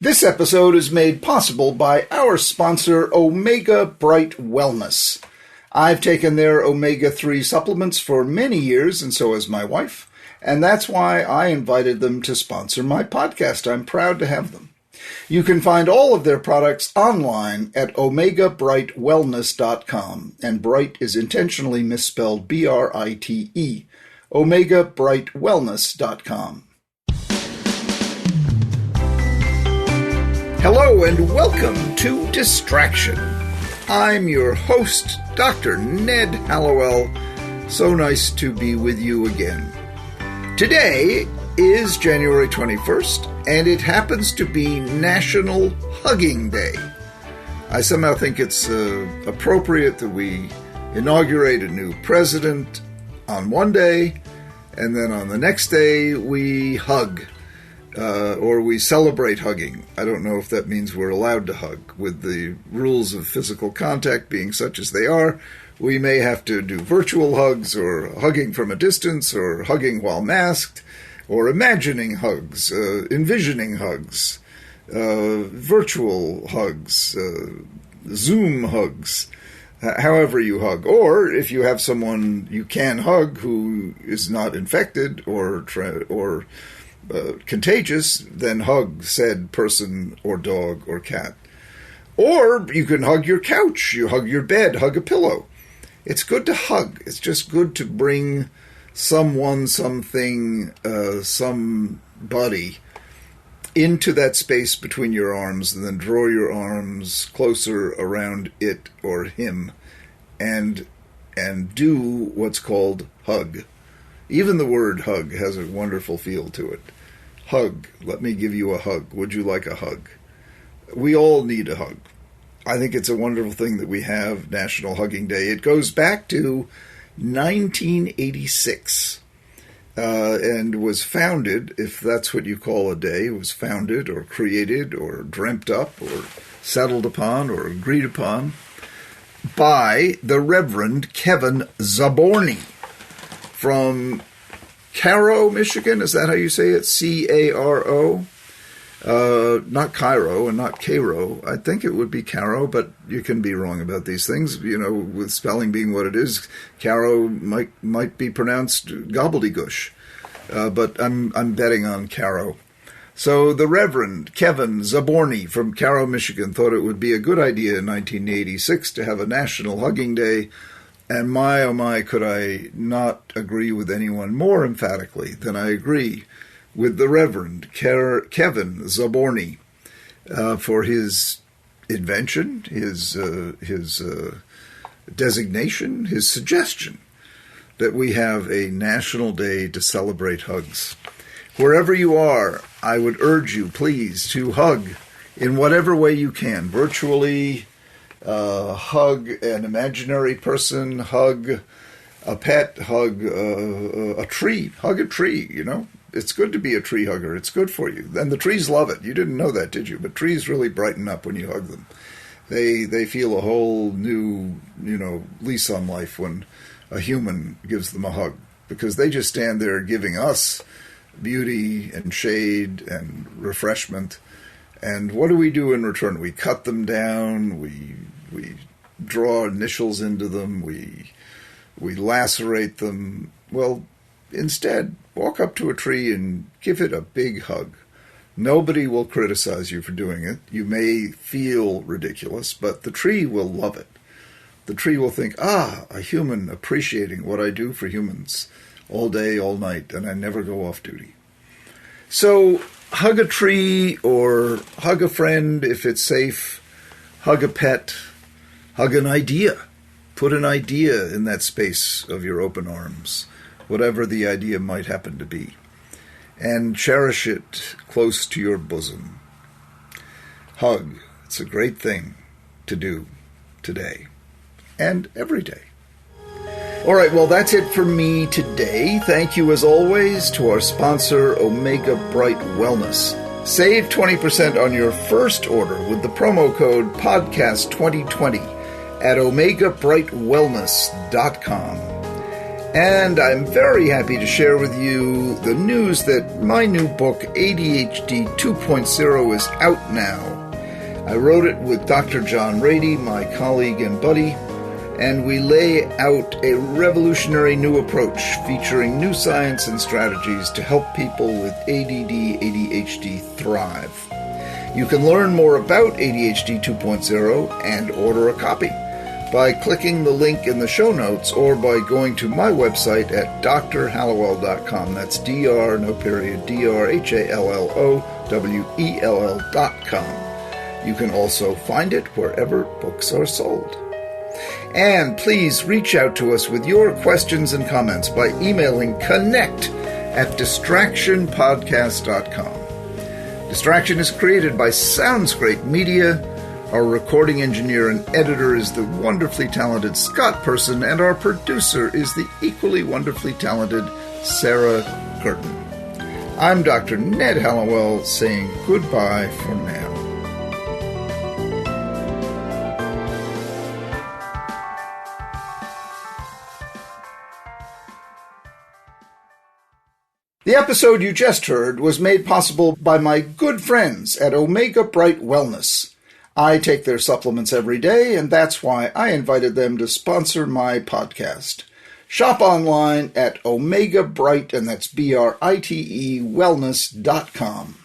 This episode is made possible by our sponsor, Omega Bright Wellness. I've taken their omega-3 supplements for many years, and so has my wife, and that's why I invited them to sponsor my podcast. I'm proud to have them. You can find all of their products online at omegabrightwellness.com, and bright is intentionally misspelled B-R-I-T-E, omegabrightwellness.com. Hello and welcome to Distraction. I'm your host, Dr. Ned Hallowell. So nice to be with you again. Today is January 21st, and it happens to be National Hugging Day. I somehow think it's appropriate that we inaugurate a new president on one day, and then on the next day we hug. Or we celebrate hugging. I don't know if that means we're allowed to hug. With the rules of physical contact being such as they are, we may have to do virtual hugs, or hugging from a distance, or hugging while masked, or imagining hugs, envisioning hugs, virtual hugs, Zoom hugs, however you hug. Or if you have someone you can hug who is not infected or contagious, then hug said person or dog or cat. Or you can hug your couch, you hug your bed, hug a pillow. It's good to hug. It's just good to bring someone, something, somebody into that space between your arms, and then draw your arms closer around it or him and do what's called hug. Even the word hug has a wonderful feel to it. Hug. Let me give you a hug. Would you like a hug? We all need a hug. I think it's a wonderful thing that we have National Hugging Day. It goes back to 1986 and was founded, if that's what you call a day, was founded or created or dreamt up or settled upon or agreed upon by the Reverend Kevin Zaborny from Caro, Michigan. Is that how you say it? C-A-R-O? Not Cairo and not Cairo. I think it would be Caro, but you can be wrong about these things. You know, with spelling being what it is, Caro might be pronounced gobbledygoosh. But I'm betting on Caro. So the Reverend Kevin Zaborny from Caro, Michigan thought it would be a good idea in 1986 to have a National Hugging Day. And my, oh my, could I not agree with anyone more emphatically than I agree with the Reverend Kevin Zaborny for his invention, his designation, his suggestion that we have a national day to celebrate hugs. Wherever you are, I would urge you, please, to hug in whatever way you can, virtually. Hug an imaginary person, hug a pet, hug a tree, you know. It's good to be a tree hugger. It's good for you. And the trees love it. You didn't know that, did you? But trees really brighten up when you hug them. They feel a whole new, lease on life when a human gives them a hug, because they just stand there giving us beauty and shade and refreshment. And what do we do in return? We cut them down, we draw initials into them, we lacerate them. Well, instead, walk up to a tree and give it a big hug. Nobody will criticize you for doing it. You may feel ridiculous, but the tree will love it. The tree will think, a human appreciating what I do for humans all day, all night, and I never go off duty. So, hug a tree or hug a friend if it's safe. Hug a pet. Hug an idea. Put an idea in that space of your open arms, whatever the idea might happen to be, and cherish it close to your bosom. Hug. It's a great thing to do today and every day. All right, well, that's it for me today. Thank you, as always, to our sponsor, Omega Bright Wellness. Save 20% on your first order with the promo code PODCAST2020 at omegabrightwellness.com. And I'm very happy to share with you the news that my new book, ADHD 2.0, is out now. I wrote it with Dr. John Rady, my colleague and buddy, and we lay out a revolutionary new approach featuring new science and strategies to help people with ADD, ADHD thrive. You can learn more about ADHD 2.0 and order a copy by clicking the link in the show notes or by going to my website at drhallowell.com. That's drhallowell.com. You can also find it wherever books are sold. And please reach out to us with your questions and comments by emailing connect@distractionpodcast.com. Distraction is created by Sounds Great Media. Our recording engineer and editor is the wonderfully talented Scott Persson, and our producer is the equally wonderfully talented Sarah Guertin. I'm Dr. Ned Hallowell saying goodbye for now. The episode you just heard was made possible by my good friends at Omega Bright Wellness. I take their supplements every day, and that's why I invited them to sponsor my podcast. Shop online at Omega Bright, and that's BRITE wellness.com.